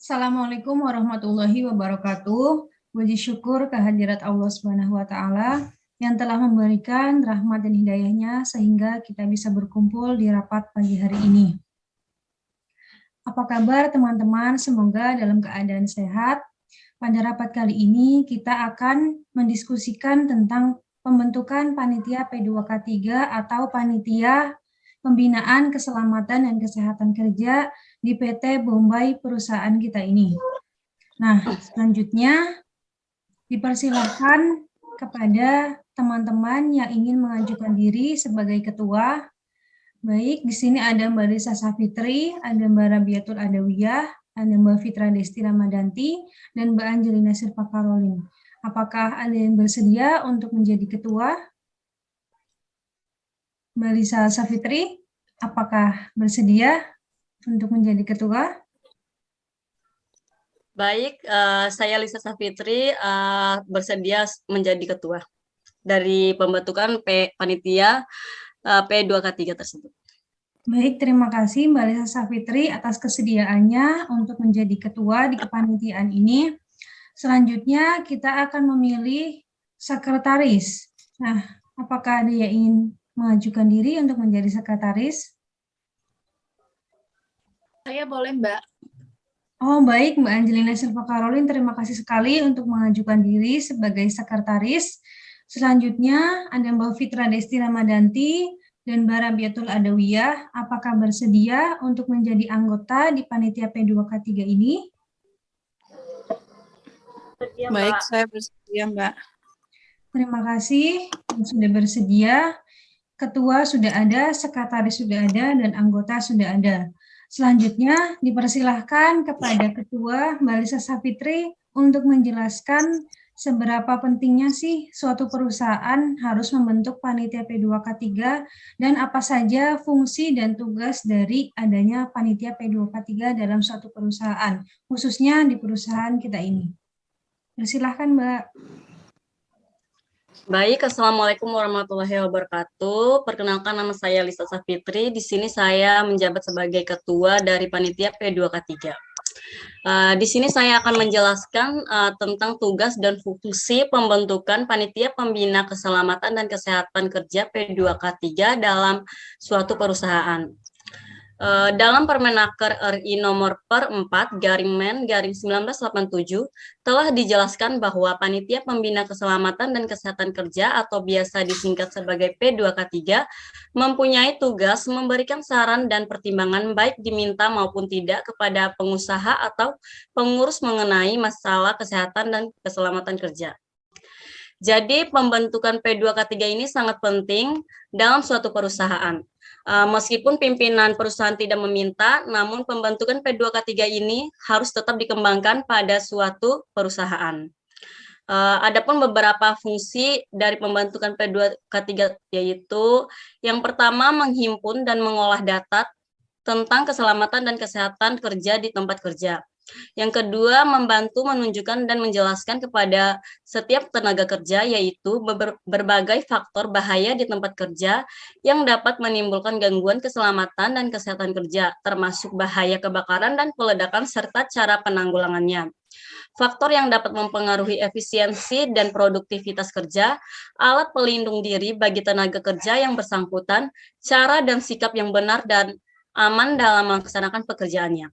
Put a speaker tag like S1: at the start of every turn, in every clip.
S1: Assalamualaikum warahmatullahi wabarakatuh. Puji syukur kehadirat Allah Subhanahu wa taala yang telah memberikan rahmat dan hidayahnya sehingga kita bisa berkumpul di rapat pagi hari ini. Apa kabar teman-teman? Semoga dalam keadaan sehat. Pada rapat kali ini kita akan mendiskusikan tentang pembentukan panitia P2K3 atau panitia pembinaan keselamatan dan kesehatan kerja di PT Bombay perusahaan kita ini. Nah, selanjutnya dipersilahkan kepada teman-teman yang ingin mengajukan diri sebagai ketua. Baik, di sini ada Mbak Risa Safitri, ada Mbak Rabiatul Adawiyah, ada Mbak Fitra Desti Ramadanti, dan Mbak Angelina Sirpa Karolin. Apakah ada yang bersedia untuk menjadi ketua? Mbak Risa Safitri, apakah bersedia untuk menjadi ketua?
S2: Baik, saya Lisa Safitri bersedia menjadi ketua dari pembentukan panitia P2K3 tersebut.
S1: Baik, terima kasih Mbak Lisa Safitri atas kesediaannya untuk menjadi ketua di kepanitiaan ini. Selanjutnya kita akan memilih sekretaris. Nah, apakah ada yang ingin mengajukan diri untuk menjadi sekretaris?
S3: Saya boleh, Mbak.
S1: Oh, baik, Mbak Angelina Silva Karolin, terima kasih sekali untuk mengajukan diri sebagai sekretaris. Selanjutnya ada Mbak Fitra Desti Ramadanti dan Mbak Rabiatul Adawiyah. Apakah bersedia untuk menjadi anggota di panitia P2K3 ini?
S3: Baik, saya bersedia, Mbak.
S1: Terima kasih yang sudah bersedia. Ketua sudah ada, sekretaris sudah ada, dan anggota sudah ada. Selanjutnya dipersilahkan kepada Ketua Mbak Lisa Safitri untuk menjelaskan seberapa pentingnya sih suatu perusahaan harus membentuk panitia P2K3 dan apa saja fungsi dan tugas dari adanya panitia P2K3 dalam suatu perusahaan, khususnya di perusahaan kita ini. Persilahkan, Mbak.
S2: Baik, Assalamualaikum warahmatullahi wabarakatuh. Perkenalkan, nama saya Lisa Safitri. Di sini saya menjabat sebagai ketua dari panitia P2K3. Di sini saya akan menjelaskan tentang tugas dan fungsi pembentukan panitia pembina keselamatan dan kesehatan kerja P2K3 dalam suatu perusahaan. Dalam Permenaker RI nomor per 4/Men/1987 telah dijelaskan bahwa panitia pembina keselamatan dan kesehatan kerja atau biasa disingkat sebagai P2K3 mempunyai tugas memberikan saran dan pertimbangan baik diminta maupun tidak kepada pengusaha atau pengurus mengenai masalah kesehatan dan keselamatan kerja. Jadi pembentukan P2K3 ini sangat penting dalam suatu perusahaan. Meskipun pimpinan perusahaan tidak meminta, namun pembentukan P2K3 ini harus tetap dikembangkan pada suatu perusahaan. Adapun beberapa fungsi dari pembentukan P2K3 yaitu yang pertama menghimpun dan mengolah data tentang keselamatan dan kesehatan kerja di tempat kerja. Yang kedua, membantu menunjukkan dan menjelaskan kepada setiap tenaga kerja yaitu berbagai faktor bahaya di tempat kerja yang dapat menimbulkan gangguan keselamatan dan kesehatan kerja, termasuk bahaya kebakaran dan peledakan serta cara penanggulangannya. Faktor yang dapat mempengaruhi efisiensi dan produktivitas kerja, alat pelindung diri bagi tenaga kerja yang bersangkutan, cara dan sikap yang benar dan aman dalam melaksanakan pekerjaannya.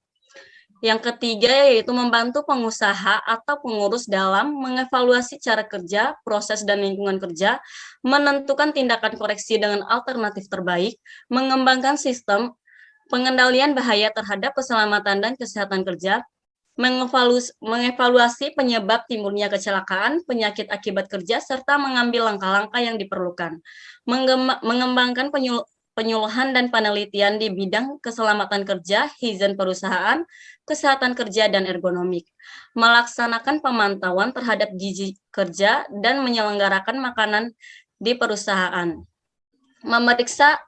S2: Yang ketiga yaitu membantu pengusaha atau pengurus dalam mengevaluasi cara kerja, proses dan lingkungan kerja, menentukan tindakan koreksi dengan alternatif terbaik, mengembangkan sistem pengendalian bahaya terhadap keselamatan dan kesehatan kerja, mengevaluasi penyebab timbulnya kecelakaan, penyakit akibat kerja, serta mengambil langkah-langkah yang diperlukan, mengembangkan penyuluhan dan penelitian di bidang keselamatan kerja, higien perusahaan, kesehatan kerja, dan ergonomik, melaksanakan pemantauan terhadap gizi kerja, dan menyelenggarakan makanan di perusahaan, memeriksa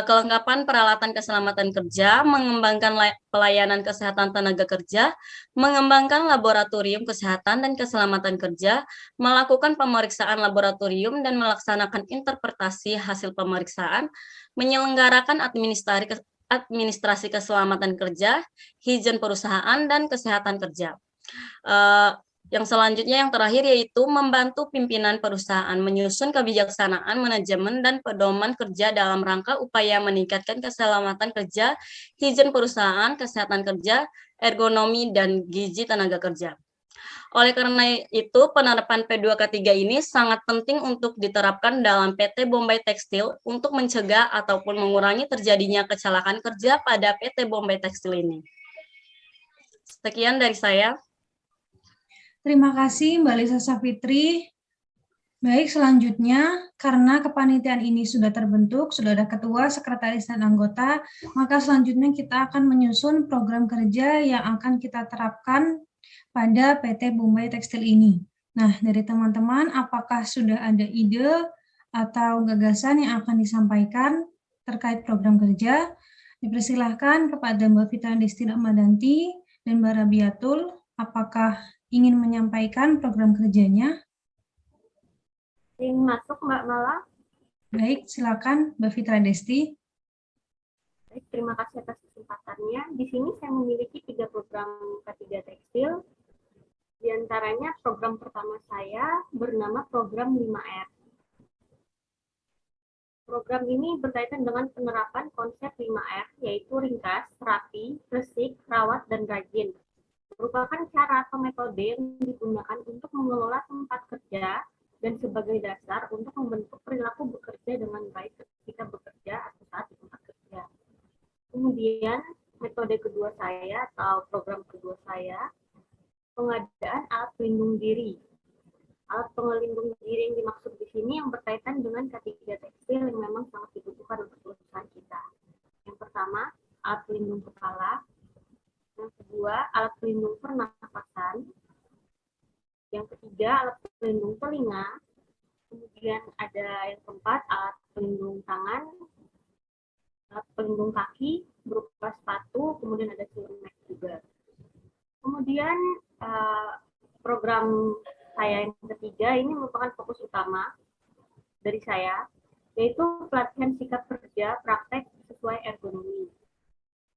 S2: kelengkapan peralatan keselamatan kerja, mengembangkan pelayanan kesehatan tenaga kerja, mengembangkan laboratorium kesehatan dan keselamatan kerja, melakukan pemeriksaan laboratorium dan melaksanakan interpretasi hasil pemeriksaan, menyelenggarakan administrasi keselamatan kerja, higien perusahaan, dan kesehatan kerja. Yang selanjutnya, yang terakhir, yaitu membantu pimpinan perusahaan menyusun kebijaksanaan manajemen dan pedoman kerja dalam rangka upaya meningkatkan keselamatan kerja, higien perusahaan, kesehatan kerja, ergonomi, dan gizi tenaga kerja. Oleh karena itu, penerapan P2K3 ini sangat penting untuk diterapkan dalam PT Bombay Tekstil untuk mencegah ataupun mengurangi terjadinya kecelakaan kerja pada PT Bombay Tekstil ini. Sekian dari saya.
S1: Terima kasih Mbak Lisa Safitri. Baik, selanjutnya karena kepanitiaan ini sudah terbentuk, sudah ada ketua, sekretaris, dan anggota, maka selanjutnya kita akan menyusun program kerja yang akan kita terapkan pada PT Bombay Tekstil ini. Nah, dari teman-teman, apakah sudah ada ide atau gagasan yang akan disampaikan terkait program kerja? Dipersilahkan kepada Mbak Fitra Desti Rahmadanti dan Mbak Rabiatul, apakah ingin menyampaikan program kerjanya?
S4: Ingin masuk, Mbak Mala.
S1: Baik, silakan Mbak Fitra Desti.
S4: Baik, terima kasih atas kesempatannya. Di sini saya memiliki 3 program K3 Tekstil. Di antaranya program pertama saya bernama program 5R. Program ini berkaitan dengan penerapan konsep 5R, yaitu ringkas, rapi, resik, rawat, dan rajin. Merupakan cara atau metode yang digunakan untuk mengelola tempat kerja dan sebagai dasar untuk membentuk perilaku bekerja dengan baik ketika bekerja atau saat di tempat kerja. Kemudian metode kedua saya atau program kedua saya, pengadaan alat pelindung diri. Alat pelindung diri yang dimaksud di sini yang berkaitan dengan K3 Tekstil yang memang sangat dibutuhkan untuk perusahaan kita. Yang pertama, alat pelindung kepala. Yang kedua, alat pelindung pernafasan. Yang ketiga, alat pelindung telinga. Kemudian ada yang keempat, alat pelindung tangan, alat pelindung kaki berupa sepatu, kemudian ada helmet juga. Kemudian program saya yang ketiga ini merupakan fokus utama dari saya, yaitu pelatihan sikap kerja praktek sesuai ergonomi.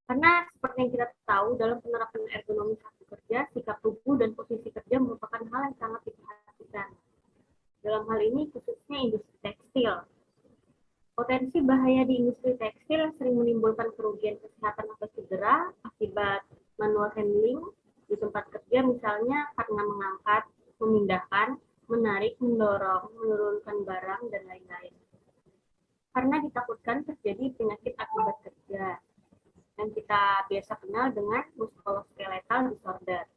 S4: Karena seperti yang kita tahu, dalam penerapan ergonomi satu kerja, sikap tubuh dan posisi kerja merupakan hal yang sangat diperhatikan. Dalam hal ini khususnya industri tekstil. Potensi bahaya di industri tekstil sering menimbulkan kerugian kesehatan atau cedera akibat manual handling di tempat kerja, misalnya karena mengangkat, memindahkan, menarik, mendorong, menurunkan barang, dan lain-lain. Karena ditakutkan terjadi penyakit akibat kerja yang kita biasa kenal dengan musculoskeletal disorder.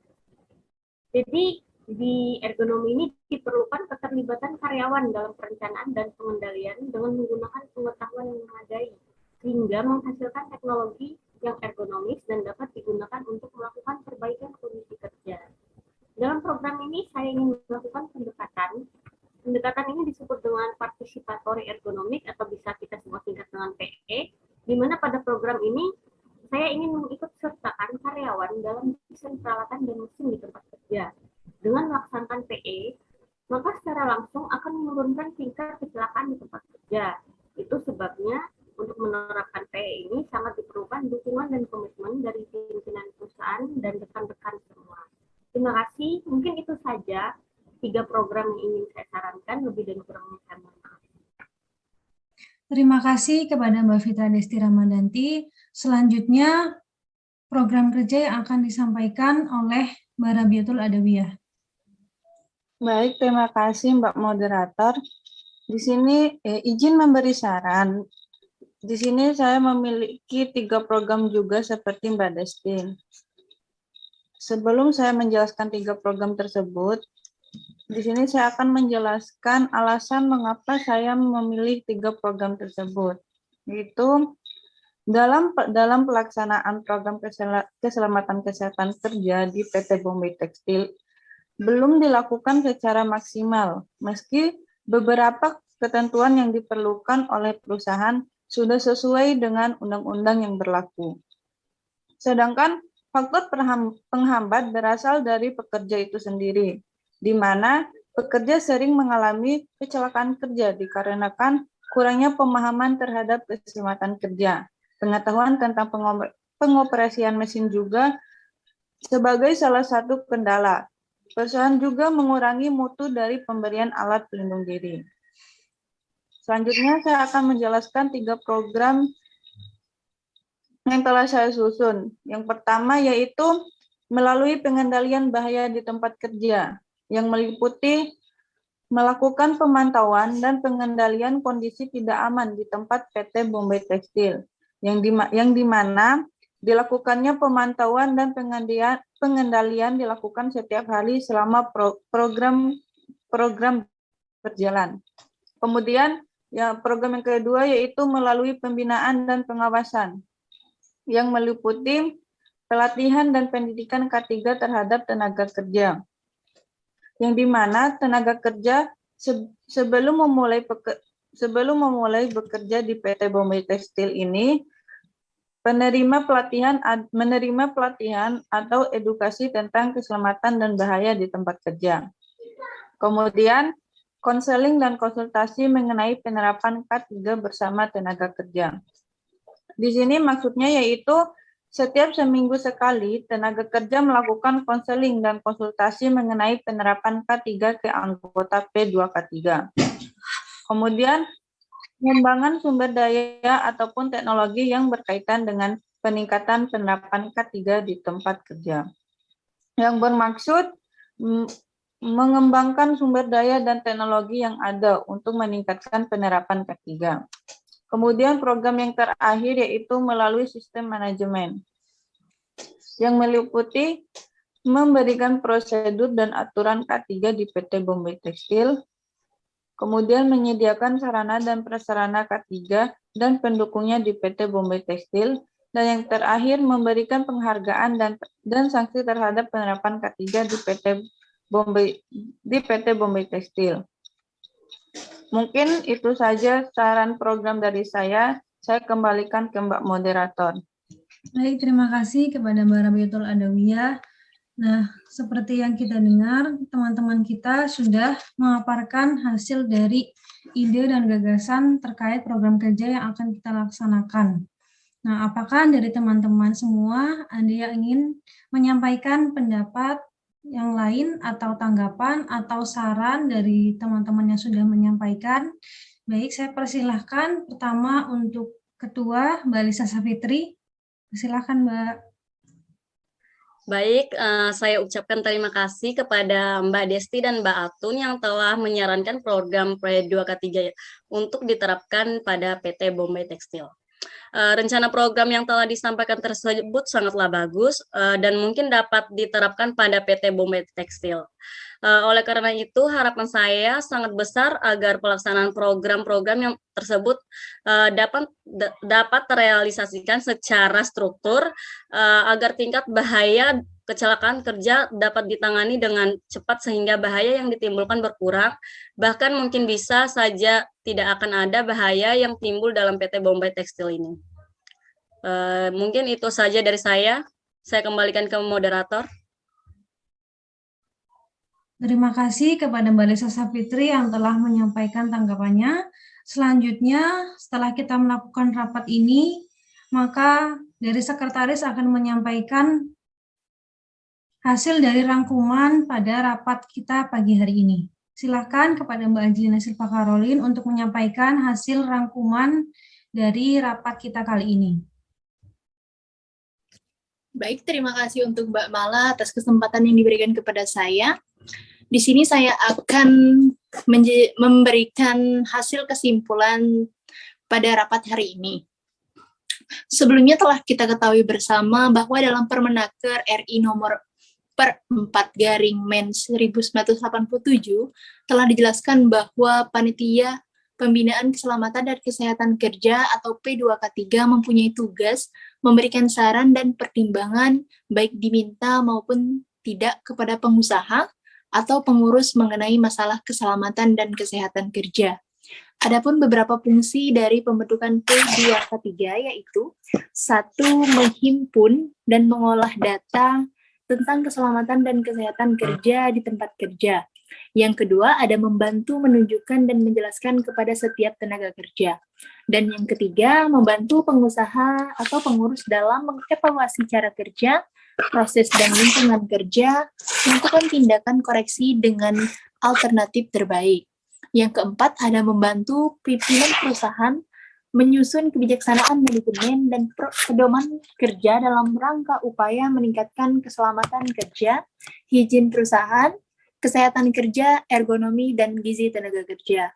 S4: Jadi di ergonomi ini diperlukan keterlibatan karyawan dalam perencanaan dan pengendalian dengan menggunakan pengetahuan yang memadai, sehingga menghasilkan teknologi yang ergonomis dan dapat digunakan untuk melakukan perbaikan kondisi kerja. Dalam program ini saya ingin melakukan pendekatan. Pendekatan ini disebut dengan participatory ergonomik atau bisa kita semua singkat dengan PE, di mana pada program ini saya ingin mengikut sertakan karyawan dalam desain peralatan dan mesin di tempat kerja. Dengan melaksanakan PE, maka secara langsung akan menurunkan tingkat kecelakaan di tempat kerja. Itu sebabnya untuk menerapkan PE ini sangat diperlukan dukungan dan komitmen dari pimpinan perusahaan dan rekan-rekan semua. Terima kasih. Mungkin itu saja 3 program yang ingin saya sarankan, lebih dan kurangnya saya mohon maaf.
S1: Terima kasih kepada Mbak Fitra Desti Rahmadanti. Selanjutnya, program kerja yang akan disampaikan oleh Mbak Rabiatul Adawiyah.
S3: Baik, terima kasih Mbak Moderator. Di sini izin memberi saran. Di sini saya memiliki 3 program juga seperti Mbak Desti. Sebelum saya menjelaskan 3 program tersebut, di sini saya akan menjelaskan alasan mengapa saya memilih 3 program tersebut. Yaitu dalam pelaksanaan program keselamatan kesehatan kerja di PT Bombay Tekstil belum dilakukan secara maksimal, meski beberapa ketentuan yang diperlukan oleh perusahaan sudah sesuai dengan undang-undang yang berlaku. Sedangkan faktor penghambat berasal dari pekerja itu sendiri, di mana pekerja sering mengalami kecelakaan kerja dikarenakan kurangnya pemahaman terhadap keselamatan kerja. pengetahuan tentang pengoperasian mesin juga sebagai salah satu kendala. Perusahaan juga mengurangi mutu dari pemberian alat pelindung diri. Selanjutnya saya akan menjelaskan 3 program yang telah saya susun. Yang pertama yaitu melalui pengendalian bahaya di tempat kerja, yang meliputi melakukan pemantauan dan pengendalian kondisi tidak aman di tempat PT Bombay Tekstil, yang di mana dilakukannya pemantauan dan pengendalian dilakukan setiap hari selama program berjalan. Kemudian program yang kedua yaitu melalui pembinaan dan pengawasan, yang meliputi pelatihan dan pendidikan K3 terhadap tenaga kerja, yang di mana tenaga kerja sebelum memulai bekerja di PT Bombay Tekstil ini menerima pelatihan atau edukasi tentang keselamatan dan bahaya di tempat kerja. Kemudian konseling dan konsultasi mengenai penerapan K3 bersama tenaga kerja. Di sini maksudnya yaitu setiap seminggu sekali, tenaga kerja melakukan konseling dan konsultasi mengenai penerapan K3 ke anggota P2K3. Kemudian, pengembangan sumber daya ataupun teknologi yang berkaitan dengan peningkatan penerapan K3 di tempat kerja. Yang bermaksud mengembangkan sumber daya dan teknologi yang ada untuk meningkatkan penerapan K3. Kemudian program yang terakhir yaitu melalui sistem manajemen, yang meliputi memberikan prosedur dan aturan K3 di PT Bombay Tekstil, kemudian menyediakan sarana dan prasarana K3 dan pendukungnya di PT Bombay Tekstil, dan yang terakhir memberikan penghargaan dan sanksi terhadap penerapan K3 di PT Bombay Tekstil. Mungkin itu saja saran program dari saya. Saya kembalikan ke Mbak Moderator.
S1: Baik, terima kasih kepada Mbak Rabiatul Adawiyah. Nah, seperti yang kita dengar, teman-teman kita sudah memaparkan hasil dari ide dan gagasan terkait program kerja yang akan kita laksanakan. Nah, apakah dari teman-teman semua ada yang ingin menyampaikan pendapat yang lain atau tanggapan atau saran dari teman-teman yang sudah menyampaikan? Baik, saya persilahkan pertama untuk Ketua Mbak Lisa Safitri. Silakan, Mbak.
S2: Baik, saya ucapkan terima kasih kepada Mbak Desti dan Mbak Atun yang telah menyarankan program P2K3 untuk diterapkan pada PT Bombay Tekstil. Rencana program yang telah disampaikan tersebut sangatlah bagus dan mungkin dapat diterapkan pada PT Bombay Tekstil. Oleh karena itu, harapan saya sangat besar agar pelaksanaan program-program yang tersebut dapat terrealisasikan secara struktur agar tingkat bahaya kecelakaan kerja dapat ditangani dengan cepat sehingga bahaya yang ditimbulkan berkurang, bahkan mungkin bisa saja tidak akan ada bahaya yang timbul dalam PT Bombay Tekstil ini. Mungkin itu saja dari saya kembalikan ke moderator.
S1: Terima kasih kepada Mbak Lisa Safitri yang telah menyampaikan tanggapannya. Selanjutnya, setelah kita melakukan rapat ini, maka dari sekretaris akan menyampaikan hasil dari rangkuman pada rapat kita pagi hari ini. Silakan kepada Mbak Angelina Silva Karolin untuk menyampaikan hasil rangkuman dari rapat kita kali ini.
S5: Baik, terima kasih untuk Mbak Mala atas kesempatan yang diberikan kepada saya. Di sini saya akan memberikan hasil kesimpulan pada rapat hari ini. Sebelumnya telah kita ketahui bersama bahwa dalam Permenaker RI nomor 4/Men 1987 telah dijelaskan bahwa Panitia Pembinaan Keselamatan dan Kesehatan Kerja atau P2K3 mempunyai tugas memberikan saran dan pertimbangan baik diminta maupun tidak kepada pengusaha atau pengurus mengenai masalah keselamatan dan kesehatan kerja. Adapun beberapa fungsi dari pembentukan P2K3 yaitu 1. Menghimpun dan mengolah data tentang keselamatan dan kesehatan kerja di tempat kerja. Yang kedua, ada membantu menunjukkan dan menjelaskan kepada setiap tenaga kerja. Dan yang ketiga, membantu pengusaha atau pengurus dalam mengevaluasi cara kerja, proses dan lingkungan kerja, melakukan tindakan koreksi dengan alternatif terbaik. Yang keempat, ada membantu pimpinan perusahaan menyusun kebijaksanaan manajemen dan pedoman kerja dalam rangka upaya meningkatkan keselamatan kerja, higien perusahaan, kesehatan kerja, ergonomi, dan gizi tenaga kerja.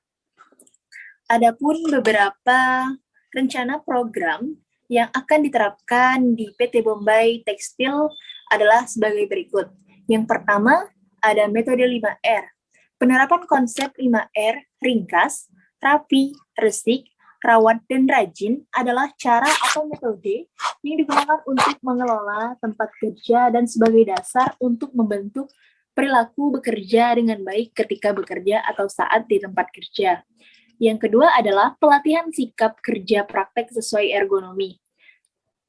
S5: Adapun beberapa rencana program yang akan diterapkan di PT Bombay Tekstil adalah sebagai berikut. Yang pertama, ada metode 5R. Penerapan konsep 5R ringkas, rapi, resik, rawat, dan rajin adalah cara atau metode yang digunakan untuk mengelola tempat kerja dan sebagai dasar untuk membentuk perilaku bekerja dengan baik ketika bekerja atau saat di tempat kerja. Yang kedua adalah pelatihan sikap kerja praktek sesuai ergonomi.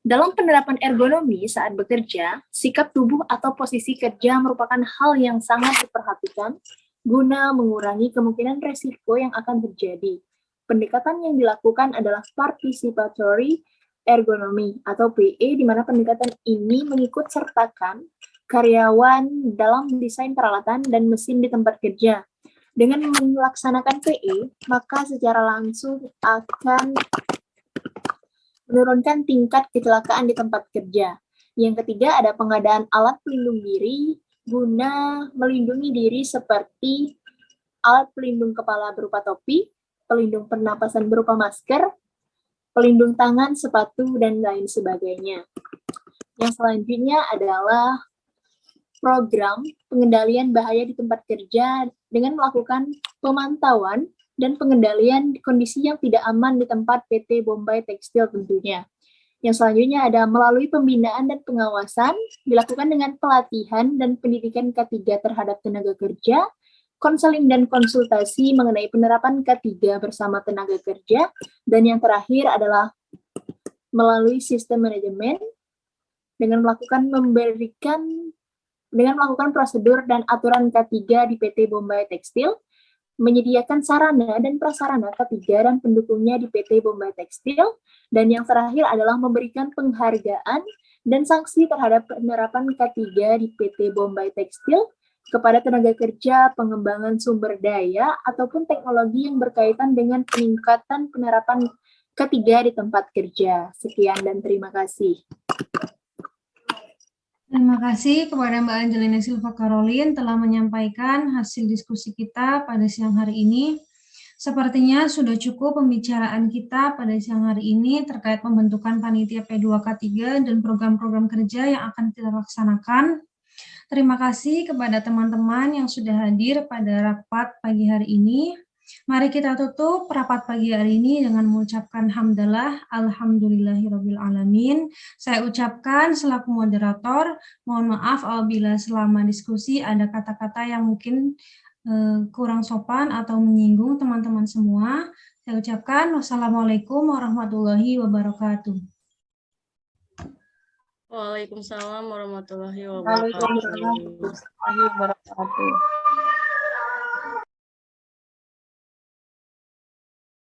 S5: Dalam penerapan ergonomi saat bekerja, sikap tubuh atau posisi kerja merupakan hal yang sangat diperhatikan guna mengurangi kemungkinan resiko yang akan terjadi. Pendekatan yang dilakukan adalah participatory ergonomi atau PE, di mana pendekatan ini mengikut sertakan karyawan dalam desain peralatan dan mesin di tempat kerja. Dengan melaksanakan PE, maka secara langsung akan menurunkan tingkat kecelakaan di tempat kerja. Yang ketiga, ada pengadaan alat pelindung diri guna melindungi diri seperti alat pelindung kepala berupa topi, pelindung pernapasan berupa masker, pelindung tangan, sepatu, dan lain sebagainya. Yang selanjutnya adalah program pengendalian bahaya di tempat kerja dengan melakukan pemantauan dan pengendalian kondisi yang tidak aman di tempat PT Bombay Tekstil tentunya. Yang selanjutnya ada melalui pembinaan dan pengawasan, dilakukan dengan pelatihan dan pendidikan K3 terhadap tenaga kerja, konseling dan konsultasi mengenai penerapan K3 bersama tenaga kerja, dan yang terakhir adalah melalui sistem manajemen dengan melakukan prosedur dan aturan K3 di PT Bombay Tekstil, menyediakan sarana dan prasarana K3 dan pendukungnya di PT Bombay Tekstil, dan yang terakhir adalah memberikan penghargaan dan sanksi terhadap penerapan K3 di PT Bombay Tekstil kepada tenaga kerja, pengembangan sumber daya, ataupun teknologi yang berkaitan dengan peningkatan penerapan K3 di tempat kerja. Sekian dan terima kasih.
S1: Terima kasih kepada Mbak Angelina Silva Caroline telah menyampaikan hasil diskusi kita pada siang hari ini. Sepertinya sudah cukup pembicaraan kita pada siang hari ini terkait pembentukan panitia P2K3 dan program-program kerja yang akan kita laksanakan. Terima kasih kepada teman-teman yang sudah hadir pada rapat pagi hari ini. Mari kita tutup rapat pagi hari ini dengan mengucapkan hamdalah, alhamdulillahirabbil alamin. Saya ucapkan selaku moderator, mohon maaf apabila selama diskusi ada kata-kata yang mungkin kurang sopan atau menyinggung teman-teman semua. Saya ucapkan wassalamualaikum warahmatullahi wabarakatuh.
S2: Waalaikumsalam warahmatullahi
S3: Waalaikumsalam
S2: wabarakatuh.
S3: warahmatullahi wabarakatuh.